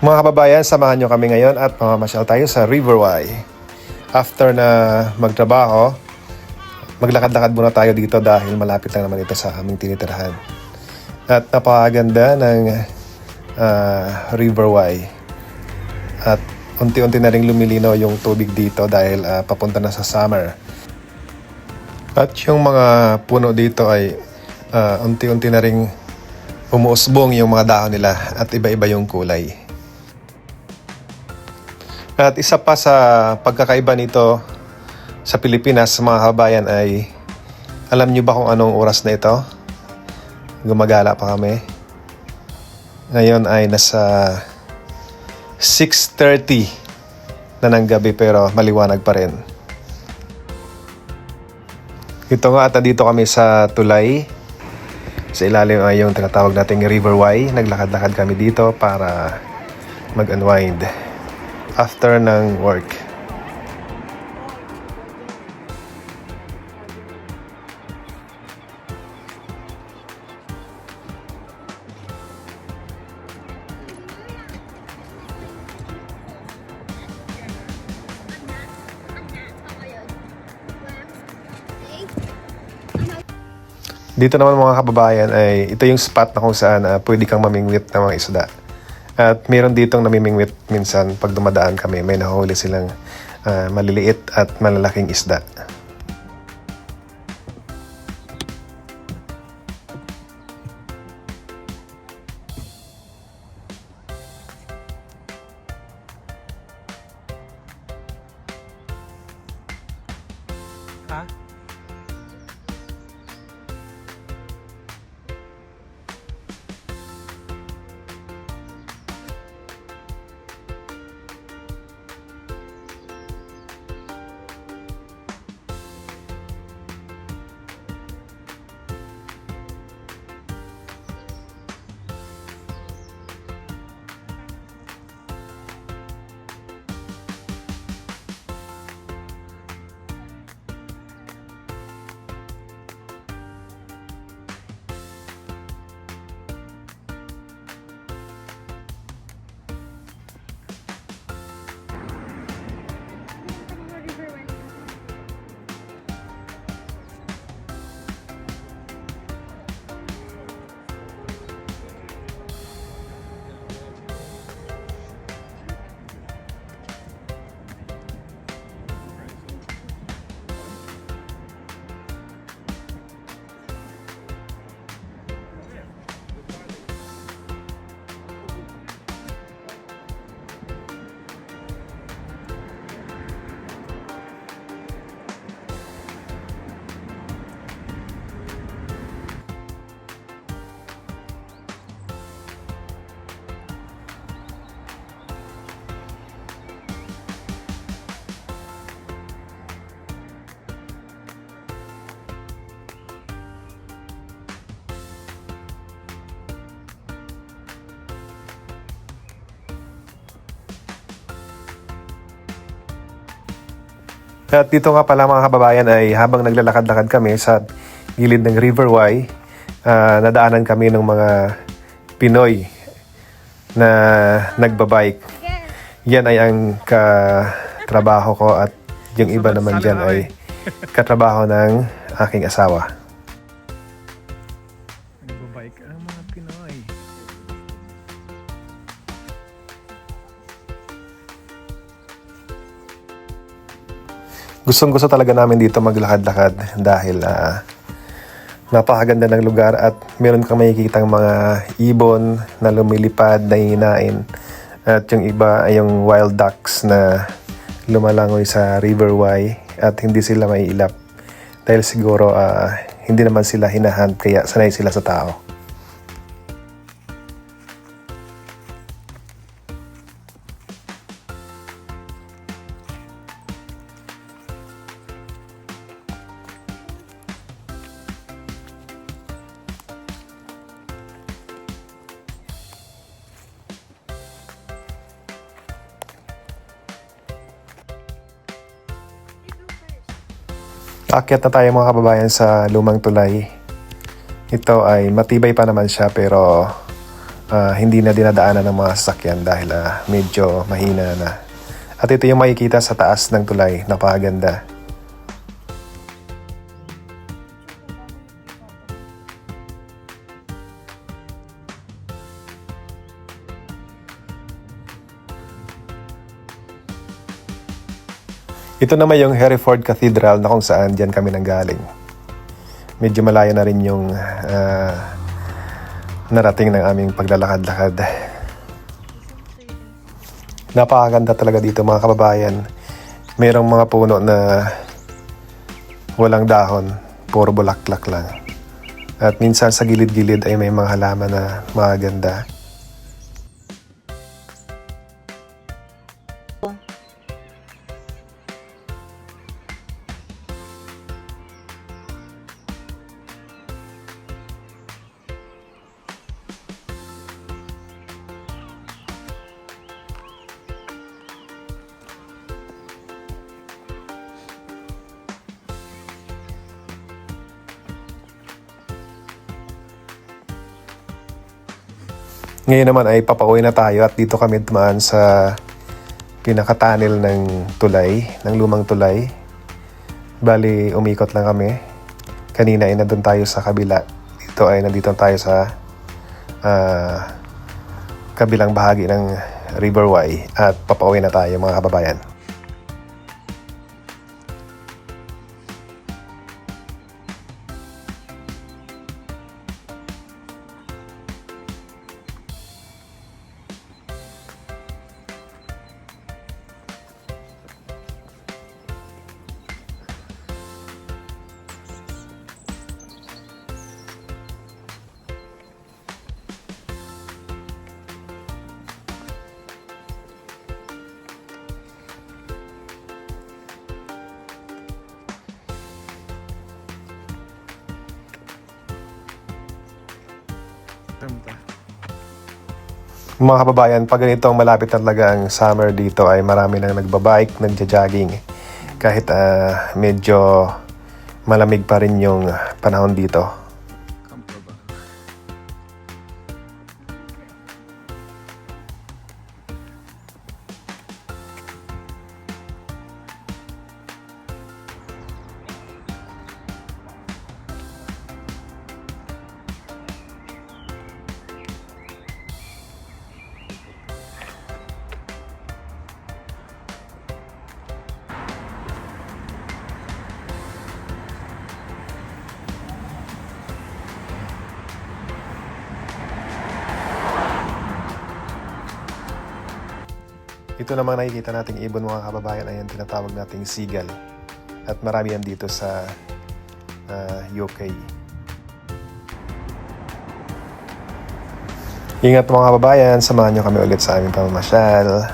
Mga kababayan, samahan nyo kami ngayon at mamamasyal tayo sa River Wye. After na magtrabaho, maglakad-lakad muna tayo dito dahil malapit lang naman ito sa aming tinitirhan. At napakaganda ng River Wye. At unti-unti na rin lumilinaw yung tubig dito dahil papunta na sa summer. At yung mga puno dito ay unti-unti na rin umuusbong yung mga dahon nila at iba-iba yung kulay. At isa pa sa pagkakaiba nito sa Pilipinas, mga kabayan, ay alam nyo ba kung anong oras na ito? Gumagala pa kami. Ngayon ay nasa 6:30 na ng gabi pero maliwanag pa rin. Ito nga at dito kami sa tulay. Sa ilalim ay yung tinatawag nating River Wye. Naglakad-lakad kami dito para mag-unwind after ng work. Dito naman mga kababayan ay ito yung spot na kung saan pwede kang mamingwit ng mga isda. At meron ditong namimingwit minsan pag dumadaan kami. May nahuli silang maliliit at malalaking isda. Ha? At dito nga pala mga kababayan ay habang naglalakad-lakad kami sa gilid ng River Wye, nadaanan kami ng mga Pinoy na nagbabike. Yan ay ang katrabaho ko at yung iba naman dyan ay katrabaho ng aking asawa. Nagbabike ang mga Pinoy. Gustong-gusto talaga namin dito maglakad-lakad dahil napakaganda ng lugar at meron kang makikitang mga ibon na lumilipad, na hihinain. At yung iba ay yung wild ducks na lumalangoy sa River Wye at hindi sila maiilap dahil siguro hindi naman sila hinahunt kaya sanay sila sa tao. Aakyat na tayo mga kababayan sa lumang tulay. Ito ay matibay pa naman siya pero hindi na dinadaanan ng mga sasakyan dahil medyo mahina na. At ito yung makikita sa taas ng tulay, napakaganda. Ito naman yung Hereford Cathedral na kung saan dyan kami nanggaling. Medyo malayo na rin yung narating ng aming paglalakad-lakad. Napakaganda talaga dito mga kababayan. Mayroong mga puno na walang dahon, puro bulaklak lang. At minsan sa gilid-gilid ay may mga halaman na maganda. Ngayon naman ay papauwi na tayo at dito kami dumaan sa pinaka-tunnel ng tulay, ng lumang tulay. Bali, umikot lang kami. Kanina ay nandun tayo sa kabila. Dito ay nandito tayo sa kabilang bahagi ng River Wye at papauwi na tayo mga kababayan. Mga kababayan, pag ganito ang malapit na talaga ang summer dito ay marami nang nagbabike, nagja-jogging. Kahit medyo malamig pa rin yung panahon dito. Ito namang nakikita nating ibon mga kababayan ay yung tinatawag nating seagull. At marami yan dito sa UK. Ingat mga kababayan, samahan nyo kami ulit sa aming pamamasyal.